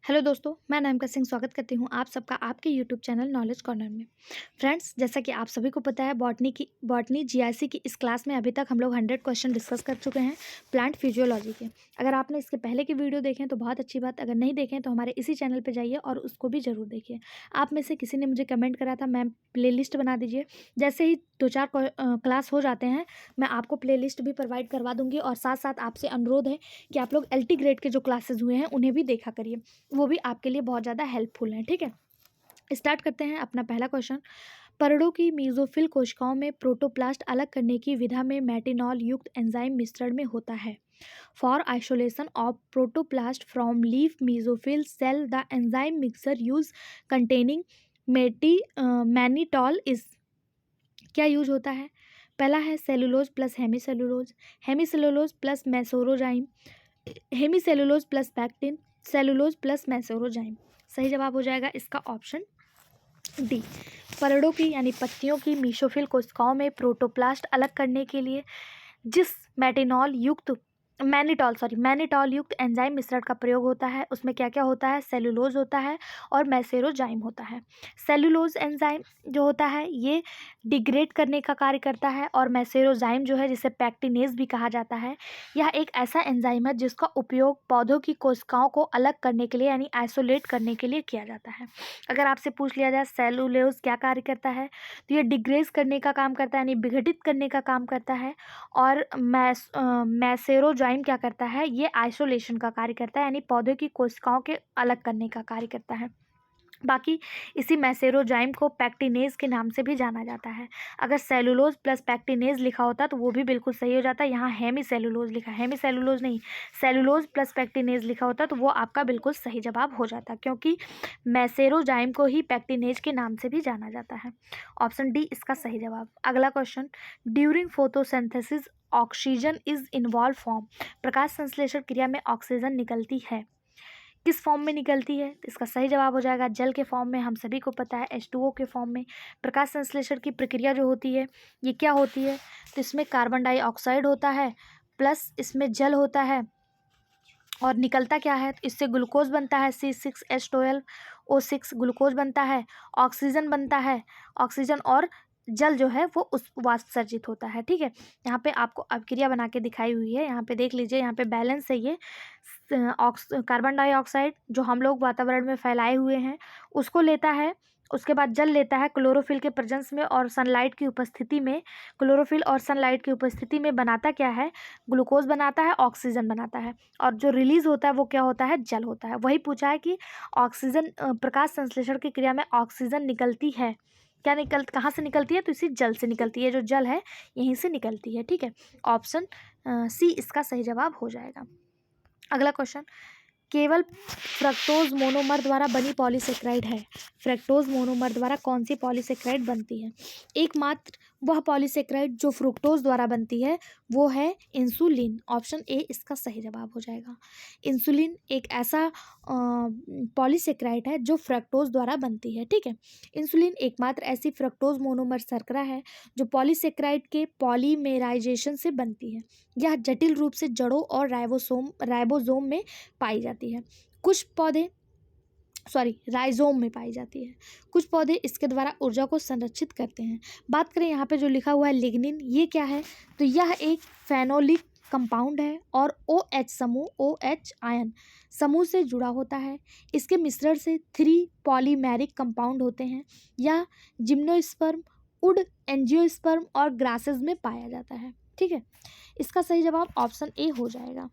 Hello दोस्तों, मैं नैमिका सिंह स्वागत करती हूँ आप सबका आपके यूट्यूब चैनल नॉलेज कॉर्नर में। फ्रेंड्स, जैसा कि आप सभी को पता है बॉटनी जीआईसी की इस क्लास में अभी तक हम लोग 100 क्वेश्चन डिस्कस कर चुके हैं प्लांट फिजियोलॉजी के। अगर आपने इसके पहले की वीडियो देखें तो बहुत अच्छी बात, अगर नहीं देखें तो हमारे इसी चैनल पर जाइए और उसको भी ज़रूर देखिए। आप में से किसी ने मुझे कमेंट करा था मैम प्ले बना दीजिए। जैसे ही 2-4 क्लास हो जाते हैं मैं आपको प्ले भी प्रोवाइड करवा दूँगी और साथ साथ आपसे अनुरोध है कि आप लोग LT ग्रेड के जो क्लासेज हुए हैं उन्हें भी देखा करिए, वो भी आपके लिए बहुत ज़्यादा हेल्पफुल हैं। ठीक है, स्टार्ट करते हैं अपना पहला क्वेश्चन। परड़ों की मीजोफिल कोशिकाओं में प्रोटोप्लास्ट अलग करने की विधा में मेटिनॉल युक्त एंजाइम मिश्रण में होता है। For isolation of protoplast from leaf mesophyll cell the enzyme mixture use containing mannitol is. क्या यूज होता है? पहला है cellulose plus hemicellulose, hemicellulose plus macerozyme, hemicellulose plus pectin, cellulose plus macerozyme. सही जवाब हो जाएगा इसका ऑप्शन डी। परड़ों की यानी पत्तियों की मीशोफिल कोशिकाओं में प्रोटोप्लास्ट अलग करने के लिए जिस मैनिटॉल युक्त एंजाइम मिश्रण का प्रयोग होता है उसमें क्या क्या होता है? सेलुलोज होता है और मेसेरोजाइम होता है। सेलुलोज एंजाइम जो होता है ये डिग्रेड करने का कार्य करता है और मेसेरोजाइम जो है जिसे पैक्टिनेज भी कहा जाता है, यह एक ऐसा एंजाइम है जिसका उपयोग पौधों की कोशिकाओं को अलग करने के लिए यानी आइसोलेट करने के लिए किया जाता है। अगर आपसे पूछ लिया जाए सेलुलोज क्या कार्य करता है तो ये डिग्रेड करने का काम करता है यानी विघटित करने का काम करता है, और मैसेरोजाइम क्या करता है? ये आइसोलेशन का कार्य करता है यानी पौधे की कोशिकाओं के अलग करने का कार्य करता है। बाकी इसी मैसेरोजाइम को पैक्टिनेज के नाम से भी जाना जाता है। अगर सेलुलोज प्लस पैक्टिनेज लिखा होता तो वो भी बिल्कुल सही हो जाता। यहाँ हेमी सेलुलोज लिखा है, हेमी सेलुलोज नहीं, सेलुलोज प्लस पैक्टिनेज लिखा होता तो वो आपका बिल्कुल सही जवाब हो जाता, क्योंकि मैसेरोजाइम को ही पैक्टिनेज के नाम से भी जाना जाता है। ऑप्शन डी इसका सही जवाब। अगला question, during photosynthesis oxygen is involve form. प्रकाश संश्लेषण क्रिया में ऑक्सीजन निकलती है, किस फॉर्म में निकलती है? तो इसका सही जवाब हो जाएगा जल के फॉर्म में। हम सभी को पता है H2O के फॉर्म में। प्रकाश संश्लेषण की प्रक्रिया जो होती है ये क्या होती है? तो इसमें कार्बन डाइऑक्साइड होता है प्लस इसमें जल होता है और निकलता क्या है? तो इससे ग्लूकोज बनता है C6H12O6 ग्लूकोज बनता है, ऑक्सीजन बनता है, ऑक्सीजन और जल जो है वो उस वाष्पसर्जित होता है। ठीक है, यहाँ पे आपको अभिक्रिया बना के दिखाई हुई है, यहाँ पे देख लीजिए, यहाँ पे बैलेंस है। ये कार्बन डाइऑक्साइड जो हम लोग वातावरण में फैलाए हुए हैं उसको लेता है, उसके बाद जल लेता है क्लोरोफिल के प्रेजेंस में और सनलाइट की उपस्थिति में, क्लोरोफिल और सनलाइट की उपस्थिति में बनाता क्या है? ग्लूकोज बनाता है, ऑक्सीजन बनाता है, और जो रिलीज होता है वो क्या होता है? जल होता है। वही पूछा है कि ऑक्सीजन प्रकाश संश्लेषण की क्रिया में ऑक्सीजन निकलती है, कहाँ से निकलती है? तो इसी जल से निकलती है, जो जल है यहीं से निकलती है। ठीक है, ऑप्शन सी इसका सही जवाब हो जाएगा। अगला क्वेश्चन, केवल फ्रक्टोज मोनोमर द्वारा बनी पॉलीसेक्राइड है। फ्रक्टोज मोनोमर द्वारा कौन सी पॉलीसेक्राइड बनती है? एकमात्र वह पॉलीसेक्राइड जो फ्रुक्टोज द्वारा बनती है वो है इंसुलिन। ऑप्शन ए इसका सही जवाब हो जाएगा। इंसुलिन एक ऐसा पॉलीसेक्राइड है जो फ्रक्टोज द्वारा बनती है। ठीक है, इंसुलिन एकमात्र ऐसी फ्रक्टोज मोनोमर शर्करा है जो पॉलीसेक्राइड के पॉलीमेराइजेशन से बनती है। यह जटिल रूप से जड़ों और राइबोसोम में पाई जाती है। राइजोम में पाई जाती है। कुछ पौधे इसके द्वारा ऊर्जा को संरक्षित करते हैं। बात करें यहाँ पे जो लिखा हुआ है लिग्निन, ये क्या है? तो यह एक फेनोलिक कंपाउंड है और OH समूह, OH आयन समूह से जुड़ा होता है। इसके मिश्रण से 3 पॉलीमेरिक कंपाउंड होते हैं। यह जिम्नोस्पर्म, वुड एंजियोस्पर्म और ग्रासेस में पाया जाता है। ठीक है, इसका सही जवाब ऑप्शन ए हो जाएगा।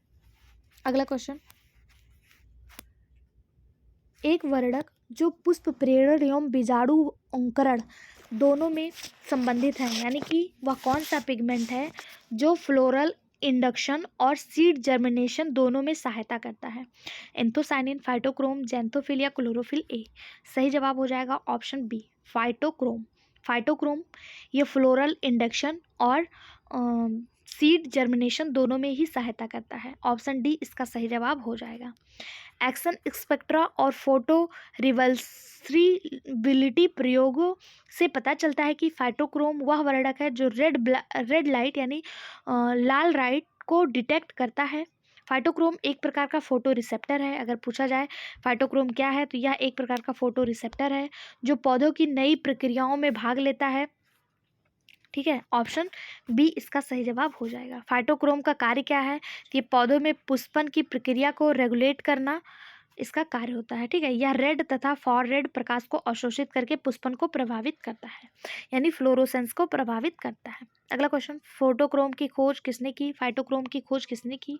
अगला क्वेश्चन, एक वर्णक जो पुष्प प्रेरण एवं बीजाणु अंकुरण दोनों में संबंधित है, यानी कि वह कौन सा पिगमेंट है जो फ्लोरल इंडक्शन और सीड जर्मिनेशन दोनों में सहायता करता है? एंथोसाइनिन, फाइटोक्रोम, जैंथोफिल या क्लोरोफिल ए। सही जवाब हो जाएगा ऑप्शन बी, फाइटोक्रोम। फाइटोक्रोम ये फ्लोरल इंडक्शन और सीड जर्मिनेशन दोनों में ही सहायता करता है। ऑप्शन डी इसका सही जवाब हो जाएगा। एक्शन स्पेक्ट्रा और फोटो रिवल्सिबिलिटी प्रयोगों से पता चलता है कि फाइटोक्रोम वह वर्णक है जो रेड लाइट यानी लाल लाइट को डिटेक्ट करता है फाइटोक्रोम एक प्रकार का फोटो रिसेप्टर है। अगर पूछा जाए फाइटोक्रोम क्या है, तो यह एक प्रकार का फोटो रिसेप्टर है जो पौधों की नई प्रक्रियाओं में भाग लेता है। ठीक है, ऑप्शन बी इसका सही जवाब हो जाएगा। फाइटोक्रोम का कार्य क्या है कि पौधों में पुष्पन की प्रक्रिया को रेगुलेट करना इसका कार्य होता है। ठीक है, यह रेड तथा फॉर रेड प्रकाश को अवशोषित करके पुष्पन को प्रभावित करता है, यानी फ्लोरोसेंस को प्रभावित करता है। अगला क्वेश्चन, फोटोक्रोम की खोज किसने की, फाइटोक्रोम की खोज किसने की?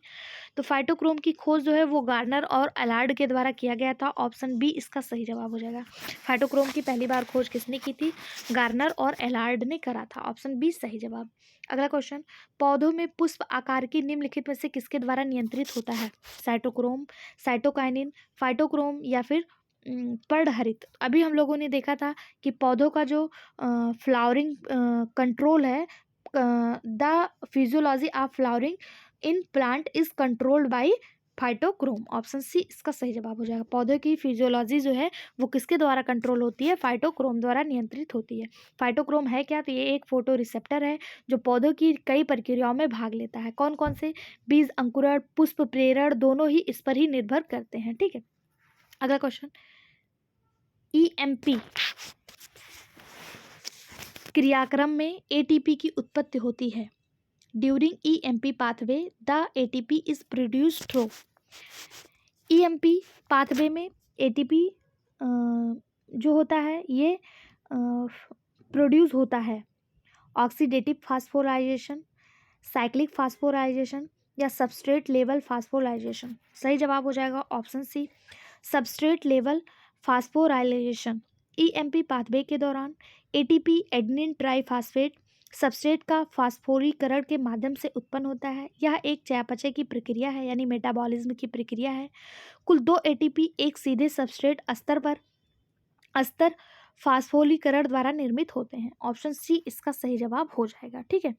तो फाइटोक्रोम की खोज जो है वो गार्नर और एलार्ड के द्वारा किया गया था। ऑप्शन बी इसका सही जवाब हो जाएगा। फाइटोक्रोम की पहली बार खोज किसने की थी? गार्नर और एलार्ड ने करा था। ऑप्शन बी सही जवाब। अगला क्वेश्चन, पौधों में पुष्प आकार की निम्नलिखित में से किसके द्वारा नियंत्रित होता है? साइटोक्रोम, साइटोकाइनिन, फाइटोक्रोम या फिर पर्णहरित। अभी हम लोगों ने देखा था कि पौधों का जो फ्लावरिंग कंट्रोल है, the physiology of flowering in plant is controlled by phytochrome. Option C इसका सही जवाब हो जाएगा। पौधों की फिजियोलॉजी जो है वो किसके द्वारा कंट्रोल होती है? फाइटोक्रोम द्वारा नियंत्रित होती है। फाइटोक्रोम है क्या? तो ये एक फोटो रिसेप्टर है जो पौधों की कई प्रक्रियाओं में भाग लेता है। कौन कौन से? बीज अंकुरण, पुष्प प्रेरण, दोनों ही इस पर ही निर्भर करते हैं। ठीक है, अगला क्वेश्चन, ईएमपी क्रियाक्रम में एटीपी की उत्पत्ति होती है। During EMP pathway the ATP is produced through. EMP pathway में एटीपी जो होता है ये प्रोड्यूस होता है ऑक्सीडेटिव फास्फोराइलेशन, साइक्लिक फास्फोराइलेशन या सबस्ट्रेट लेवल फास्फोराइलेशन। सही जवाब हो जाएगा option C, substrate level phosphorylation. EMP pathway के दौरान एटीपी एडेनिन ट्राइफॉस्फेट सबस्ट्रेट का फास्फोरीकरण के माध्यम से उत्पन्न होता है। यह एक चयापचय की प्रक्रिया है, यानी मेटाबॉलिज्म की प्रक्रिया है। कुल 2 एटीपी एक सीधे सबस्ट्रेट अस्तर फास्फोरीकरण द्वारा निर्मित होते हैं। ऑप्शन सी इसका सही जवाब हो जाएगा। ठीक है,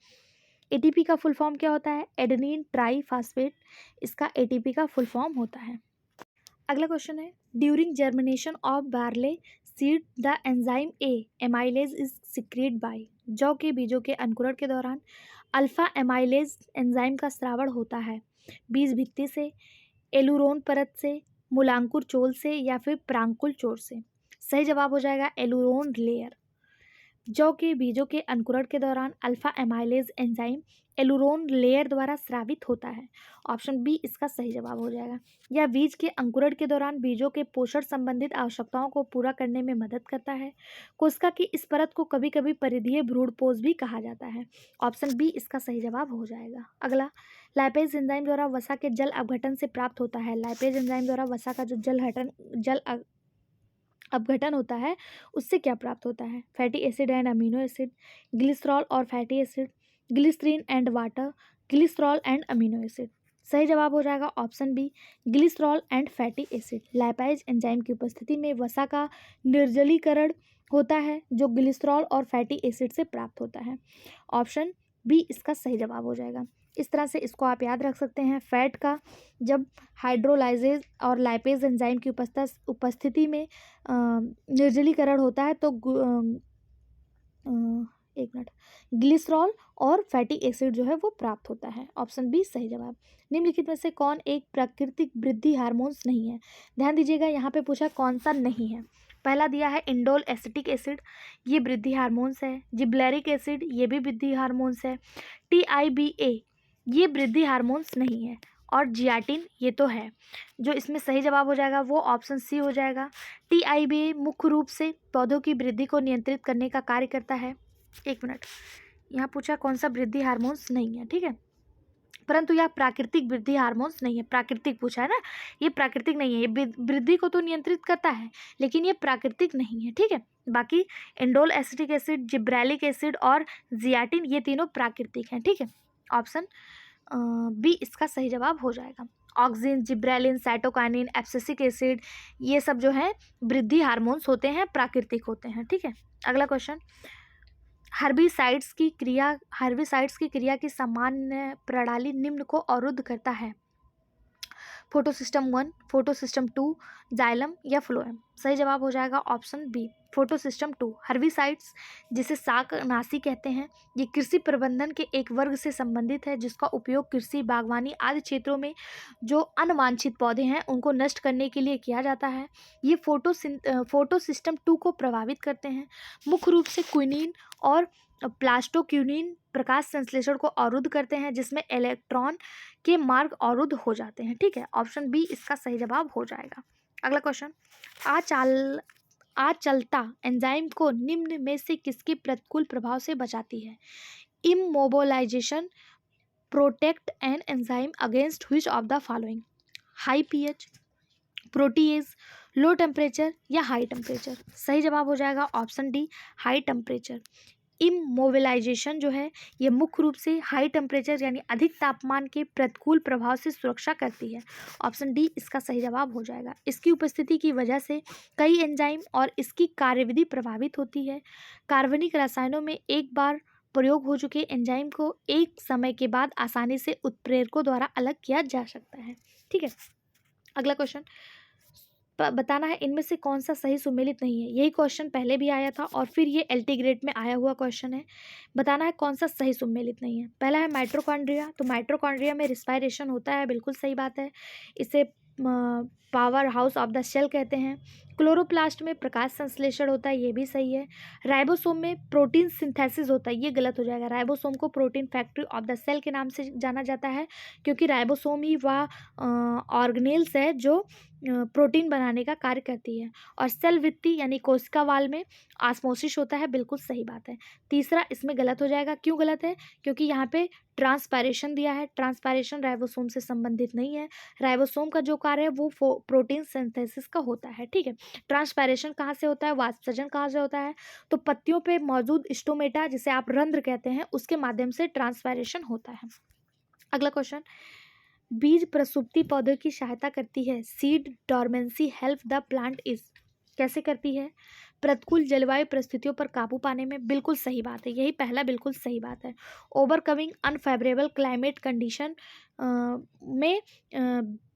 एटीपी का फुल फॉर्म क्या होता है? एडेनिन ट्राइफॉस्फेट, इसका एटीपी का फुल फॉर्म होता है। अगला क्वेश्चन है, during germination of barley seed the enzyme a amylase is secrete by. जौ के बीजों के अंकुरण के दौरान अल्फा एमाइलेज एंजाइम का स्रावण होता है बीज भित्ति से, एलुरोन परत से, मूलांकुर चोल से या फिर प्रांकुल चोर से। सही जवाब हो जाएगा एलुरोन लेयर। जौ के बीजों के अंकुरण के दौरान अल्फा एमाइलेज एंजाइम एलुरोन लेयर द्वारा स्रावित होता है। ऑप्शन बी इसका सही जवाब हो जाएगा। यह बीज के अंकुरण के दौरान बीजों के पोषण संबंधित आवश्यकताओं को पूरा करने में मदद करता है। कोशिका की इस परत को कभी कभी परिधीय भ्रूणपोष भी कहा जाता है। ऑप्शन बी इसका सही जवाब हो जाएगा। अगला, लाइपेज एंजाइम द्वारा वसा के जल अपघटन से प्राप्त होता है। लाइपेज एंजाइम द्वारा वसा का जो जल अपघटन होता है उससे क्या प्राप्त होता है? Fatty acid and amino acid, glycerol और fatty acid, glycerine and water, glycerol and amino acid. सही जवाब हो जाएगा option B, glycerol and fatty acid. Lipase enzyme की उपस्थिति में वसा का निर्जलीकरण होता है जो ग्लिसरॉल और फैटी एसिड से प्राप्त होता है। ऑप्शन बी इसका सही जवाब हो जाएगा। इस तरह से इसको आप याद रख सकते हैं। फैट का जब हाइड्रोलाइजेज और लाइपेज एंजाइम की उपस्थिति में निर्जलीकरण होता है तो ग्लिसरॉल और फैटी एसिड जो है वो प्राप्त होता है। ऑप्शन बी सही जवाब। निम्नलिखित में से कौन एक प्राकृतिक वृद्धि हार्मोन्स नहीं है? ध्यान दीजिएगा, यहाँ पे पूछा कौन सा नहीं है। पहला दिया है इंडोल एसिटिक एसिड, ये वृद्धि हार्मोन्स है। जिब्लेरिक एसिड, ये भी वृद्धि हार्मोन्स है। TIBA, ये वृद्धि हार्मोन्स नहीं है। और जियाटिन, ये तो है। जो इसमें सही जवाब हो जाएगा वो ऑप्शन सी हो जाएगा। TIBA मुख्य रूप से पौधों की वृद्धि को नियंत्रित करने का कार्य करता है। एक मिनट, यहाँ पूछा कौन सा वृद्धि हार्मोन्स नहीं है, ठीक है, परंतु यह प्राकृतिक वृद्धि हार्मोन्स नहीं है। प्राकृतिक पूछा है ना, ये प्राकृतिक नहीं है। ये वृद्धि को तो नियंत्रित करता है लेकिन ये प्राकृतिक नहीं है। ठीक है, बाकी indole acetic acid, gibberellic acid और जियाटिन, ये तीनों प्राकृतिक हैं। ठीक है, ऑप्शन बी इसका सही जवाब हो जाएगा। Auxin, gibberellin, cytokinin, abscisic acid, ये सब जो है वृद्धि हार्मोन्स होते हैं, प्राकृतिक होते हैं। ठीक है, अगला क्वेश्चन, हर्बिसाइड्स की क्रिया की सामान्य प्रणाली निम्न को अवरुद्ध करता है। फोटोसिस्टम 1, फोटोसिस्टम 2, जाइलम या फ्लोएम। सही जवाब हो जाएगा ऑप्शन बी फोटोसिस्टम 2। हर्बिसाइड्स जिसे शाकनाशी कहते हैं, ये कृषि प्रबंधन के एक वर्ग से संबंधित है जिसका उपयोग कृषि, बागवानी आदि क्षेत्रों में जो अनवांछित पौधे हैं उनको नष्ट करने के लिए किया जाता है। ये फोटोसिस्टम 2 को प्रभावित करते हैं। मुख्य रूप से क्विनीन और प्लास्टोक्यूनिन प्रकाश संश्लेषण को अवरुद्ध करते हैं जिसमें इलेक्ट्रॉन के मार्ग अवरुद्ध हो जाते हैं। ठीक है, ऑप्शन बी इसका सही जवाब हो जाएगा। अगला क्वेश्चन, आचलता एंजाइम को निम्न में से किसके प्रतिकूल प्रभाव से बचाती है? Immobilization, protect an enzyme against which of the following? High pH, protease, low temperature या हाई टेम्परेचर? सही जवाब हो जाएगा option D high temperature. Immobilization जो है ये मुख्य रूप से हाई टेम्परेचर यानी अधिक तापमान के प्रतिकूल प्रभाव से सुरक्षा करती है। ऑप्शन डी इसका सही जवाब हो जाएगा। इसकी उपस्थिति की वजह से कई एंजाइम और इसकी कार्यविधि प्रभावित होती है। कार्बनिक रसायनों में एक बार प्रयोग हो चुके एंजाइम को एक समय के बाद आसानी से उत्प्रेरकों द्वारा अलग किया जा सकता है। ठीक है, अगला क्वेश्चन, बताना है इनमें से कौन सा सही सुमेलित नहीं है। यही क्वेश्चन पहले भी आया था और फिर ये एलटी ग्रेड में आया हुआ क्वेश्चन है। बताना है कौन सा सही सुमेलित नहीं है। पहला है माइटोकॉन्ड्रिया, तो माइटोकॉन्ड्रिया में रिस्पायरेशन होता है, बिल्कुल सही बात है। इसे power house of the cell कहते हैं। क्लोरोप्लास्ट में प्रकाश संश्लेषण होता है, ये भी सही है। राइबोसोम में प्रोटीन सिंथेसिस होता है, ये गलत हो जाएगा। राइबोसोम को protein factory of the cell के नाम से जाना जाता है क्योंकि राइबोसोम ही वह ऑर्गेनेल्स है जो प्रोटीन बनाने का कार्य करती है। और सेल भित्ति यानी कोशिका वाल में ऑस्मोसिस होता है, बिल्कुल सही बात है। तीसरा इसमें गलत हो जाएगा, क्यों गलत है? क्योंकि यहाँ पे ट्रांसपायरेशन दिया है। ट्रांसपायरेशन राइबोसोम से संबंधित नहीं है। राइबोसोम का जो कार्य है वो प्रोटीन सिंथेसिस का होता है। ठीक है, ट्रांसपायरेशन कहाँ से होता है, वाष्पसर्जन कहाँ से होता है? तो पत्तियों पे मौजूद स्टोमेटा जिसे आप रंध्र कहते हैं उसके माध्यम से ट्रांसपायरेशन होता है। अगला क्वेश्चन, बीज प्रसुप्ति पौधे की सहायता करती है। Seed dormancy help the plant is, कैसे करती है? प्रतिकूल जलवायु परिस्थितियों पर काबू पाने में, बिल्कुल सही बात है, यही पहला बिल्कुल सही बात है। ओवरकमिंग अनफेवरेबल क्लाइमेट कंडीशन में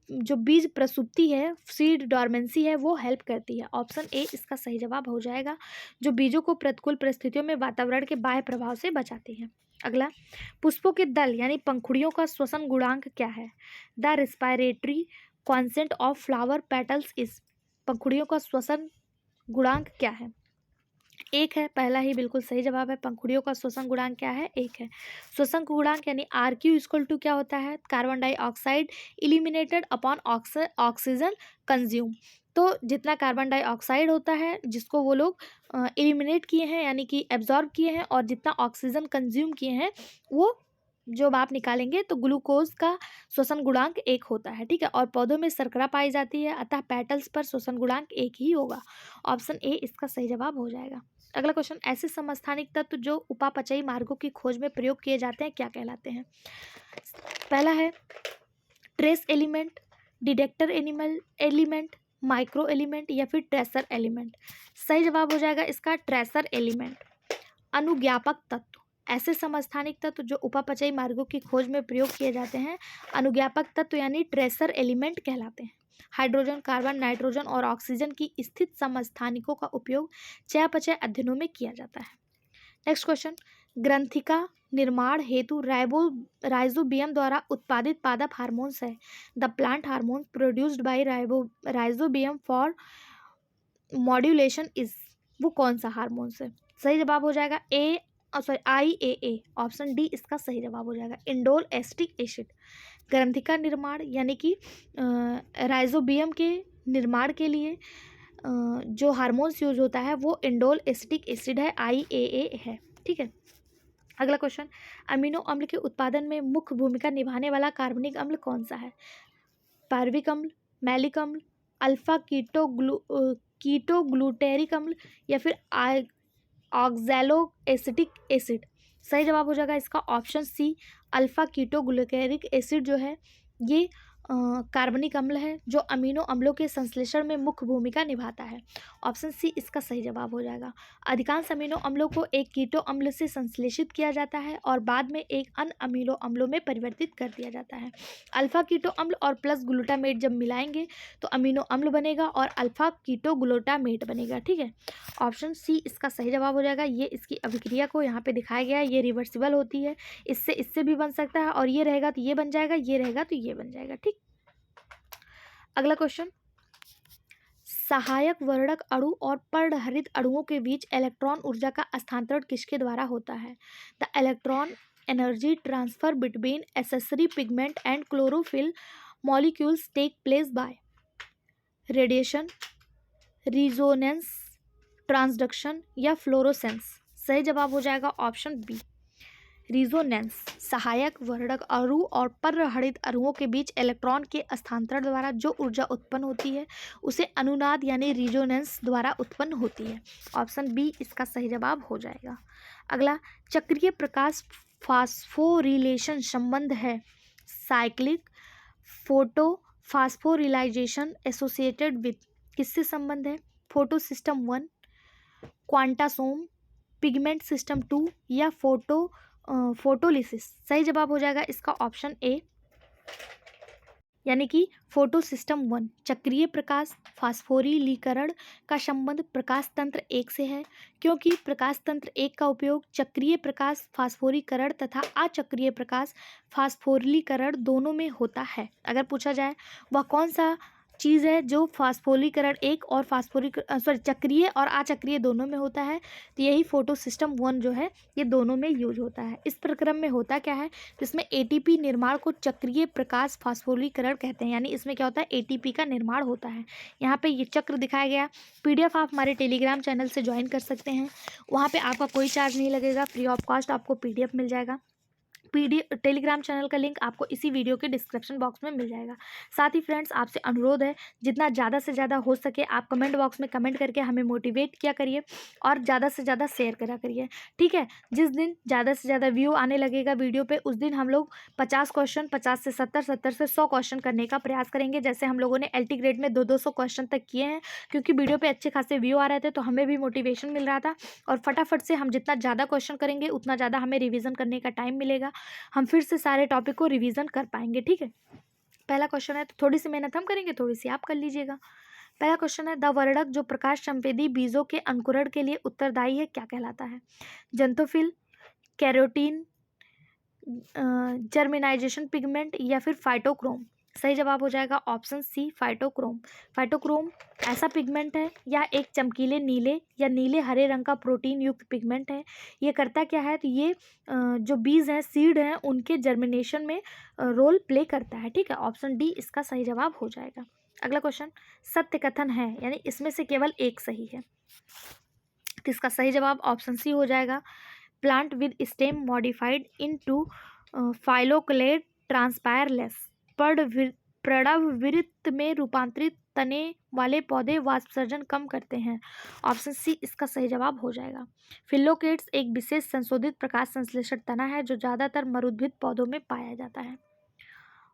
जो बीज प्रसुप्ति है, सीड डॉर्मेंसी है, वो हेल्प करती है। ऑप्शन ए इसका सही जवाब हो जाएगा, जो बीजों को प्रतिकूल परिस्थितियों में वातावरण के बाह्य प्रभाव से बचाती है। अगला, पुष्पों के दल यानी पंखुड़ियों का श्वसन गुणांक क्या है? The respiratory quotient of flower petals is, पंखुड़ियों का श्वसन गुणांक क्या है? एक है, पहला ही बिल्कुल सही जवाब है। पंखुड़ियों का श्वसन गुणांक क्या है? एक है। श्वसन गुणांक यानी RQ इक्वल टू क्या होता है? Carbon dioxide eliminated upon oxygen consume. तो जितना कार्बन डाइऑक्साइड होता है जिसको वो लोग एलिमिनेट किए हैं यानी कि एब्जॉर्ब किए हैं, और जितना ऑक्सीजन कंज्यूम किए हैं वो जब आप निकालेंगे तो ग्लूकोज का श्वसन गुणांक एक होता है। ठीक है, और पौधों में शर्करा पाई जाती है, अतः पेटल्स पर श्वसन गुणांक एक ही होगा। ऑप्शन ए इसका सही जवाब हो जाएगा। अगला क्वेश्चन, ऐसे समस्थानिक तत्व जो उपापचयी मार्गों की खोज में प्रयोग किए जाते हैं क्या कहलाते हैं? पहला है trace element, detector element, micro element या फिर ट्रेसर एलिमेंट। सही जवाब हो जाएगा इसका ट्रेसर एलिमेंट। अनुज्ञापक तत्व, ऐसे समस्थानिक तत्व जो उपापचयी मार्गों की खोज में प्रयोग किए जाते हैं अनुज्ञापक तत्व यानी ट्रेसर एलिमेंट कहलाते हैं। हाइड्रोजन, कार्बन, नाइट्रोजन और ऑक्सीजन की स्थित समस्थानिकों का उपयोग चयापचय अध्ययनों में किया जाता है। नेक्स्ट क्वेश्चन, ग्रंथिका निर्माण हेतु राइजोबियम द्वारा उत्पादित पादप हार्मोन्स है। The plant hormone produced by rhizobium for modulation is, वो कौन सा हार्मोन्स है? सही जवाब हो जाएगा IAA, ऑप्शन डी इसका सही जवाब हो जाएगा इंडोल एस्टिक एसिड। ग्रंथिका निर्माण यानी कि राइजोबियम के निर्माण के लिए जो हार्मोन्स यूज होता है वो इंडोल एस्टिक एसिड है, IAA है। ठीक है, अगला क्वेश्चन, अमीनो अम्ल के उत्पादन में मुख्य भूमिका निभाने वाला कार्बनिक अम्ल कौन सा है? पार्विक अम्ल, मैलिक अम्ल, अल्फा कीटोग्लूटेरिक अम्ल या फिर ऑक्सैलो एसिटिक एसिड। सही जवाब हो जाएगा इसका option C alpha ketoglutaric acid जो है ये कार्बनिक अम्ल है जो अमीनो अम्लों के संश्लेषण में मुख्य भूमिका निभाता है। ऑप्शन सी इसका सही जवाब हो जाएगा। अधिकांश अमीनो अम्लों को एक कीटो अम्ल से संश्लेषित किया जाता है और बाद में एक अन्य अमीनो अम्लों में परिवर्तित कर दिया जाता है। अल्फा कीटो अम्ल और प्लस ग्लूटामेट जब मिलाएंगे तो अमीनो अम्ल बनेगा और अल्फा कीटो ग्लूटामेट बनेगा। ठीक है, ऑप्शन सी इसका सही जवाब हो जाएगा। ये इसकी अभिक्रिया को यहाँ पे दिखाया गया है, ये रिवर्सिबल होती है, इससे भी बन सकता है, और ये रहेगा तो ये बन जाएगा, ये रहेगा तो ये बन जाएगा। ठीक, अगला क्वेश्चन, सहायक वर्णक अणु और पर्णहरित अणुओं के बीच इलेक्ट्रॉन ऊर्जा का स्थानांतरण किसके द्वारा होता है? The electron energy transfer between accessory pigment and chlorophyll molecules take place by radiation, resonance, transduction या फ्लोरोसेंस। सही जवाब हो जाएगा ऑप्शन बी, रिजोनेंस। सहायक वर्णक अणु और पर्णहरित अणुओं के बीच इलेक्ट्रॉन के स्थानांतरण द्वारा जो ऊर्जा उत्पन्न होती है उसे अनुनाद यानी रिजोनेंस द्वारा उत्पन्न होती है। ऑप्शन बी इसका सही जवाब हो जाएगा। अगला, चक्रीय प्रकाश फास्फोरिलेशन संबंध है साइक्लिक फोटो फास्फोरिलाइजेशन एसोसिएटेड विथ, किससे संबंध है? Photo system 1, quantasome, pigment system 2 या फोटोलिसिस। सही जवाब हो जाएगा इसका ऑप्शन ए, यानी कि फोटो सिस्टम 1। चक्रीय प्रकाश फास्फोरिलीकरण का संबंध प्रकाश तंत्र 1 से है, क्योंकि प्रकाश तंत्र 1 का उपयोग चक्रीय प्रकाश फास्फोरीकरण तथा अचक्रीय प्रकाश फास्फोरिलीकरण दोनों में होता है। अगर पूछा जाए वह कौन सा चीज़ है जो फास्फोरिलीकरण 1 और चक्रीय और अचक्रीय दोनों में होता है, तो यही फोटो सिस्टम 1 जो है ये दोनों में यूज होता है। इस प्रक्रम में होता क्या है, जिसमें एटीपी निर्माण को चक्रीय प्रकाश फास्फोरिलीकरण कहते हैं, यानी इसमें क्या होता है, एटीपी का निर्माण होता है। यहाँ पे ये चक्र दिखाया गया। पीडीएफ आप हमारे टेलीग्राम चैनल से ज्वाइन कर सकते हैं, वहाँ पे आपका कोई चार्ज नहीं लगेगा, फ्री ऑफ कॉस्ट आपको पीडीएफ मिल जाएगा। टेलीग्राम चैनल का लिंक आपको इसी वीडियो के डिस्क्रिप्शन बॉक्स में मिल जाएगा। साथ ही फ्रेंड्स, आपसे अनुरोध है जितना ज़्यादा से ज़्यादा हो सके आप कमेंट बॉक्स में कमेंट करके हमें मोटिवेट किया करिए और ज़्यादा से ज़्यादा शेयर करा करिए। ठीक है, जिस दिन ज़्यादा से ज़्यादा व्यू आने लगेगा वीडियो पे, उस दिन हम लोग 50 क्वेश्चन, 50 से 70, 70 से 100 क्वेश्चन करने का प्रयास करेंगे। जैसे हम लोगों ने LT ग्रेड में 200 क्वेश्चन तक किए हैं, क्योंकि वीडियो पे अच्छे खासे व्यू आ रहे थे तो हमें भी मोटिवेशन मिल रहा था, और फटाफट से हम जितना ज़्यादा क्वेश्चन करेंगे उतना ज़्यादा हमें रिविज़न करने का टाइम मिलेगा, हम फिर से सारे टॉपिक को रिवीजन कर पाएंगे। ठीक है, पहला क्वेश्चन है, तो थोड़ी सी मेहनत हम करेंगे, थोड़ी सी आप कर लीजिएगा। पहला क्वेश्चन है, द वर्णक जो प्रकाश संवेदी बीजों के अंकुरण के लिए उत्तरदायी है क्या कहलाता है? जंतोफिल, कैरोटीन, जर्मिनाइजेशन पिगमेंट या फिर फाइटोक्रोम। सही जवाब हो जाएगा ऑप्शन सी, फाइटोक्रोम। फाइटोक्रोम ऐसा पिगमेंट है या एक चमकीले नीले या नीले हरे रंग का प्रोटीन युक्त पिगमेंट है। ये करता क्या है, तो ये जो बीज हैं, सीड हैं, उनके जर्मिनेशन में रोल प्ले करता है। ठीक है, ऑप्शन डी इसका सही जवाब हो जाएगा। अगला क्वेश्चन, सत्य कथन है, यानी इसमें से केवल एक सही है, तो इसका सही जवाब ऑप्शन सी हो जाएगा। Plant with stem modified into phylloclade ट्रांसपायरलेस, प्रड़ववृत्त में रूपांतरित तने वाले पौधे वाष्पसर्जन कम करते हैं। ऑप्शन सी इसका सही जवाब हो जाएगा। फिलोकेट्स एक विशेष संशोधित प्रकाश संश्लेषण तना है जो ज़्यादातर मरुद्भिद पौधों में पाया जाता है।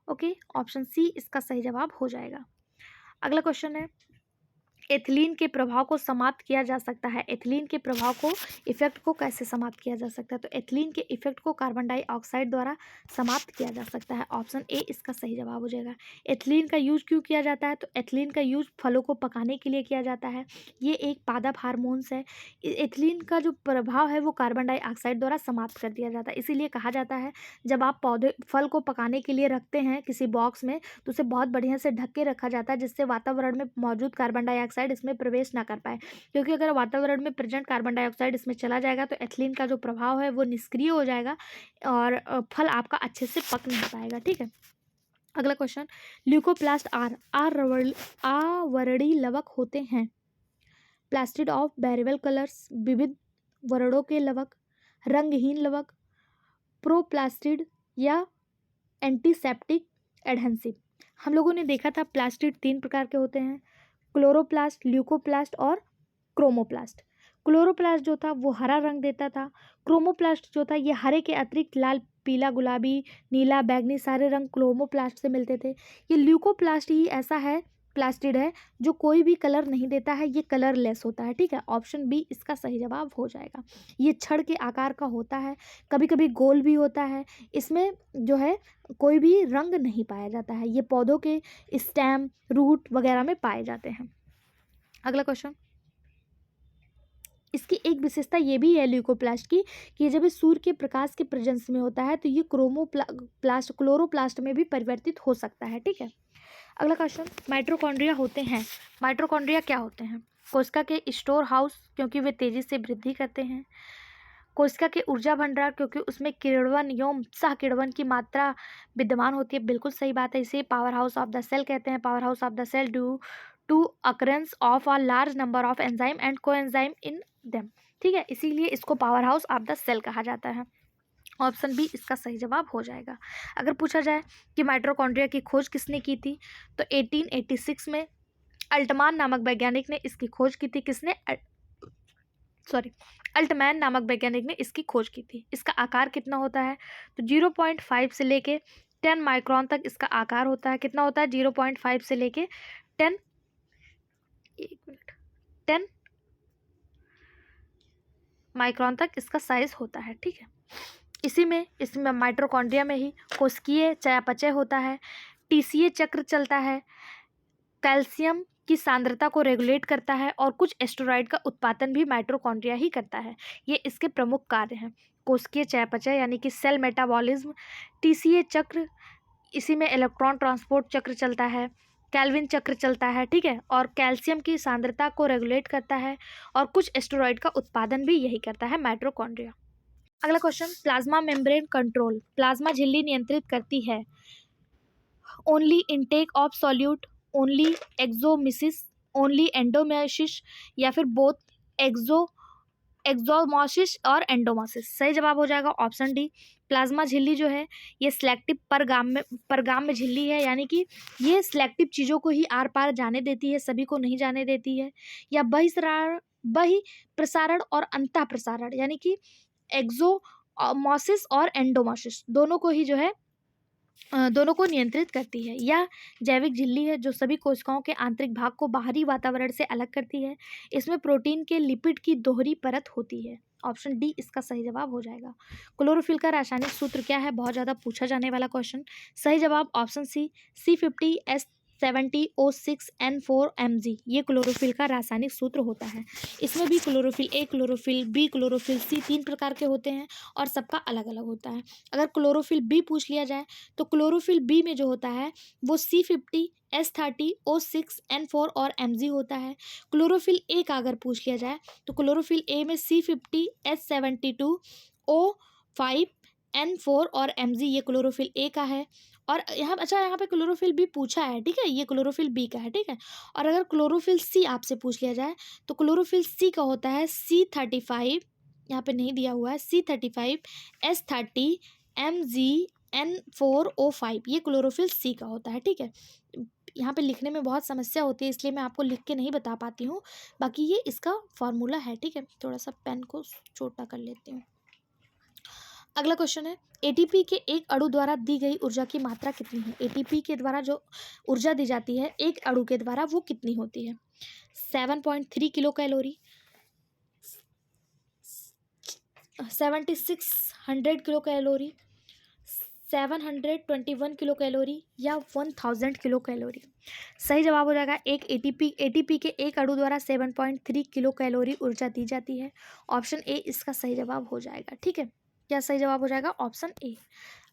ओके, ऑप्शन सी इसका सही जवाब हो जाएगा। अगला क्वेश्चन है, एथिलीन के प्रभाव को समाप्त किया जा सकता है। एथिलीन के प्रभाव को, इफेक्ट को कैसे समाप्त किया जा सकता है? तो एथिलीन के इफेक्ट को कार्बन डाइऑक्साइड द्वारा समाप्त किया जा सकता है। ऑप्शन ए इसका सही जवाब हो जाएगा। एथिलीन का यूज क्यों किया जाता है? तो एथिलीन का यूज फलों को पकाने के लिए किया जाता है। ये एक पादप हार्मोन्स है। एथिलीन का जो प्रभाव है वो कार्बन डाइऑक्साइड द्वारा समाप्त कर दिया जाता है। इसीलिए कहा जाता है जब आप फल को पकाने के लिए रखते हैं किसी बॉक्स में, तो उसे बहुत बढ़िया से ढक के रखा जाता है, जिससे वातावरण में मौजूद कार्बन डाइऑक्साइड इसमें प्रवेश ना कर पाए, क्योंकि अगर वातावरण में प्रेजेंट कार्बन डाइऑक्साइड इसमें चला जाएगा तो एथिलीन का जो प्रभाव है वो निष्क्रिय हो जाएगा और फल आपका अच्छे से पक नहीं पाएगा। ठीक है, अगला क्वेश्चन, ल्यूकोप्लास्ट आवरणी लवक होते हैं। प्लास्टिड ऑफ वेरिएबल कलर्स, विविध वर्णों के लवक, रंगहीन लवक, प्रोप्लास्टिड या एंटीसेप्टिक एडहेंसिव। हम लोगों ने देखा था प्लास्टिड 3 प्रकार के होते हैं, क्लोरोप्लास्ट, ल्यूकोप्लास्ट और क्रोमोप्लास्ट। क्लोरोप्लास्ट जो था वो हरा रंग देता था। क्रोमोप्लास्ट जो था ये हरे के अतिरिक्त लाल, पीला, गुलाबी, नीला, बैंगनी सारे रंग क्रोमोप्लास्ट से मिलते थे। ये ल्यूकोप्लास्ट ही ऐसा है, प्लास्टिड है, जो कोई भी कलर नहीं देता है, ये कलरलेस होता है। ठीक है, ऑप्शन बी इसका सही जवाब हो जाएगा। ये छड़ के आकार का होता है, कभी कभी गोल भी होता है। इसमें जो है कोई भी रंग नहीं पाया जाता है। ये पौधों के स्टेम, रूट वगैरह में पाए जाते हैं। अगला क्वेश्चन, इसकी एक विशेषता ये भी है ल्यूकोप्लास्ट की कि ये जब ये सूर्य के प्रकाश के प्रेजेंस में होता है तो ये क्रोमोप्लास्ट क्लोरोप्लास्ट में भी परिवर्तित हो सकता है। ठीक है, अगला क्वेश्चन, माइटोकॉन्ड्रिया होते हैं। माइटोकॉन्ड्रिया क्या होते हैं? कोशिका के स्टोर हाउस, क्योंकि वे तेजी से वृद्धि करते हैं। कोशिका के ऊर्जा भंडार, क्योंकि उसमें किण्वन एवं सहकिण्वन की मात्रा विद्यमान होती है। बिल्कुल सही बात है, इसे power house of the cell कहते हैं। Power house of the cell due to occurrence of a large number of enzyme and coenzyme in them. ठीक है, इसीलिए इसको power house of the cell कहा जाता है। ऑप्शन बी इसका सही जवाब हो जाएगा। अगर पूछा जाए कि माइटोकॉन्ड्रिया की खोज किसने की थी, तो 1886 में अल्टमान नामक वैज्ञानिक ने इसकी खोज की थी। किसने? अल्टमैन नामक वैज्ञानिक ने इसकी खोज की थी। इसका आकार कितना होता है? तो 0.5 से लेके 10 माइक्रोन तक इसका आकार होता है। कितना होता है? 0.5 से लेके 10, एक मिनट, 10 माइक्रोन तक इसका साइज होता है। ठीक है, इसमें माइटोकॉन्ड्रिया में ही कोशिकीय चयापचय होता है, टीसीए चक्र चलता है, कैल्शियम की सांद्रता को रेगुलेट करता है और कुछ एस्टेरॉइड का उत्पादन भी माइटोकॉन्ड्रिया ही करता है। ये इसके प्रमुख कार्य हैं। कोशिकीय चयापचय यानी कि सेल मेटाबॉलिज्म, टीसीए चक्र, इसी में इलेक्ट्रॉन ट्रांसपोर्ट चक्र चलता है, कैल्विन चक्र चलता है। ठीक है, और कैल्शियम की सांद्रता को रेगुलेट करता है और कुछ एस्टेरॉइड का उत्पादन भी यही करता है माइटोकॉन्ड्रिया। अगला question, plasma membrane control. Plasma झिल्ली नियंत्रित करती है only intake of solute, only exosmosis, only endosmosis, या फिर बोथ एक्सोमोसिस और एंडोमोसिस। सही जवाब हो जाएगा ऑप्शन डी। प्लाज्मा झिल्ली जो है ये सिलेक्टिव परगाम में झिल्ली है, यानी कि ये सिलेक्टिव चीज़ों को ही आर पार जाने देती है, सभी को नहीं जाने देती है। या बहि प्रसारण और अंतः प्रसारण, यानी कि एक्सोमोसिस और एंडोमोसिस दोनों को ही जो है दोनों को नियंत्रित करती है। यह जैविक झिल्ली है जो सभी कोशिकाओं के आंतरिक भाग को बाहरी वातावरण से अलग करती है। इसमें प्रोटीन के लिपिड की दोहरी परत होती है। ऑप्शन डी इसका सही जवाब हो जाएगा। क्लोरोफिल का रासायनिक सूत्र क्या है? बहुत ज़्यादा पूछा जाने वाला क्वेश्चन। सही जवाब ऑप्शन सी, C50H70O6N4Mg। ये क्लोरोफिल का रासायनिक सूत्र होता है। इसमें भी chlorophyll A, chlorophyll B, chlorophyll C 3 प्रकार के होते हैं और सबका अलग अलग होता है। अगर क्लोरोफिल बी पूछ लिया जाए तो क्लोरोफिल बी में जो होता है वो C50H30O6N4 और Mg होता है। क्लोरोफिल ए का अगर पूछ लिया जाए तो क्लोरोफिल ए में C50H72O5N4 और Mg ये क्लोरोफिल ए का है। और यहाँ पे क्लोरोफिल बी पूछा है, ठीक है, ये क्लोरोफिल बी का है, ठीक है। और अगर क्लोरोफिल सी आपसे पूछ लिया जाए तो क्लोरोफिल सी का होता है C35, यहाँ पे नहीं दिया हुआ है, C35H30MgN4O5, ये क्लोरोफिल सी का होता है, ठीक है। यहाँ पे लिखने में बहुत समस्या होती है इसलिए मैं आपको लिख के नहीं बता पाती हूँ, बाकी ये इसका फॉर्मूला है, ठीक है। थोड़ा सा पेन को छोटा कर लेती हूँ। अगला क्वेश्चन है, एटीपी के एक अणु द्वारा दी गई ऊर्जा की मात्रा कितनी है? एटीपी के द्वारा जो ऊर्जा दी जाती है एक अणु के द्वारा वो कितनी होती है? 7.3 kilo calorie, 7600 kilo calorie, 721 kilo calorie या 1000 किलो कैलोरी। सही जवाब हो जाएगा एक एटीपी के एक अणु द्वारा 7.3 किलो कैलोरी ऊर्जा दी जाती है। ऑप्शन ए इसका सही जवाब हो जाएगा, ठीक है। क्या सही जवाब हो जाएगा? Option A.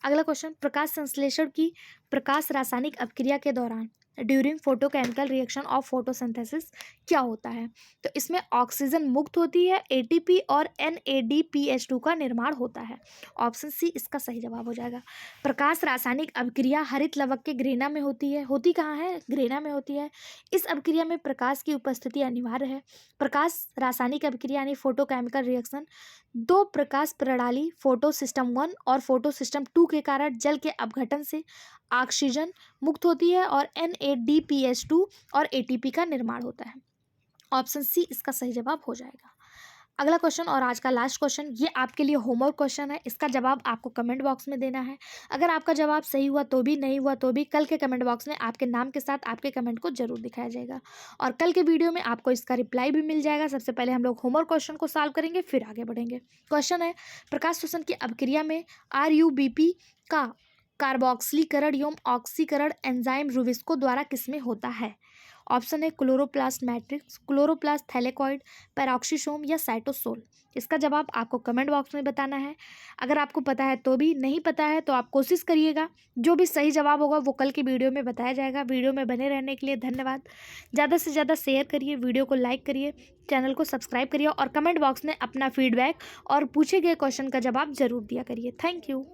अगला क्वेश्चन, प्रकाश संश्लेषण की प्रकाश रासायनिक अपक्रिया के दौरान during photochemical reaction of photosynthesis क्या होता है? तो इसमें ऑक्सीजन मुक्त होती है, एटीपी और NADPH2 का निर्माण होता है। ऑप्शन सी इसका सही जवाब हो जाएगा। प्रकाश रासायनिक अभिक्रिया हरित लवक के ग्रेना में होती है। होती कहाँ है? ग्रेना में होती है। इस अभिक्रिया में प्रकाश की उपस्थिति अनिवार्य है। प्रकाश रासायनिक अभिक्रिया यानी फोटोकेमिकल रिएक्शन दो प्रकाश प्रणाली फोटो सिस्टम 1 और फोटो सिस्टम 2 के कारण जल के अपघटन से ऑक्सीजन मुक्त होती है और NADPH2 और ATP का निर्माण होता है। ऑप्शन सी इसका सही जवाब हो जाएगा। अगला क्वेश्चन और आज का लास्ट क्वेश्चन, ये आपके लिए होमवर्क क्वेश्चन है। इसका जवाब आपको कमेंट बॉक्स में देना है। अगर आपका जवाब सही हुआ तो भी, नहीं हुआ तो भी, कल के कमेंट बॉक्स में आपके नाम के साथ आपके कमेंट को जरूर दिखाया जाएगा और कल के वीडियो में आपको इसका रिप्लाई भी मिल जाएगा। सबसे पहले हम लोग होमवर्क क्वेश्चन को सॉल्व करेंगे, फिर आगे बढ़ेंगे। क्वेश्चन है, प्रकाश श्वसन की अभिक्रिया में RuBP का कार्बोक्सिलीकरण एवं ऑक्सीकरण एंजाइम रुबिस्को द्वारा किसमें होता है? ऑप्शन है chloroplast matrix, chloroplast thylakoid, peroxisome या साइटोसोल। इसका जवाब आपको कमेंट बॉक्स में बताना है। अगर आपको पता है तो भी, नहीं पता है तो आप कोशिश करिएगा। जो भी सही जवाब होगा वो कल की वीडियो में बताया जाएगा। वीडियो में बने रहने के लिए धन्यवाद। ज़्यादा से ज़्यादा शेयर करिए, वीडियो को लाइक करिए, चैनल को सब्सक्राइब करिए और कमेंट बॉक्स में अपना फीडबैक और पूछे गए क्वेश्चन का जवाब ज़रूर दिया करिए। Thank you.